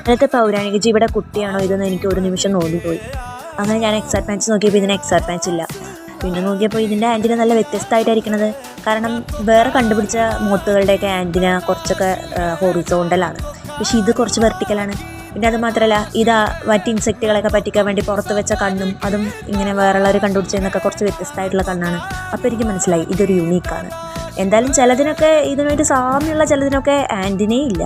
ഇന്നത്തെ പൗരാണിക ജീവിയുടെ കുട്ടിയാണോ ഇതെന്ന് എനിക്ക് ഒരു നിമിഷം തോന്നിപ്പോയി. അങ്ങനെ ഞാൻ എക്സാക്ട് മാച്ച് നോക്കിയപ്പോൾ ഇതിന് എക്സാക്ട് മാച്ച് ഇല്ല. പിന്നെ നോക്കിയപ്പോൾ ഇതിൻ്റെ ആൻറ്റിന നല്ല വ്യത്യസ്തമായിട്ടായിരിക്കണത്. കാരണം വേറെ കണ്ടുപിടിച്ച മോത്തുകളുടെയൊക്കെ ആൻറ്റിന കുറച്ചൊക്കെ ഹൊറിസോണ്ടലാണ്, പക്ഷേ ഇത് കുറച്ച് വെർട്ടിക്കലാണ്. പിന്നെ അത് മാത്രമല്ല, ഇത് മറ്റ് ഇൻസെക്റ്റുകളൊക്കെ പറ്റിക്കാൻ വേണ്ടി പുറത്ത് വെച്ച കണ്ണും അതും ഇങ്ങനെ വേറെയുള്ളവർ കണ്ടുപിടിച്ചതിനൊക്കെ കുറച്ച് വ്യത്യസ്തമായിട്ടുള്ള കണ്ണാണ്. അപ്പോൾ എനിക്ക് മനസ്സിലായി ഇതൊരു യുണീക്കാണ്. എന്തായാലും ചിലതിനൊക്കെ ഇതിനൊരു സാമ്യമുള്ള ചിലതിനൊക്കെ ആൻറ്റിനേ ഇല്ല.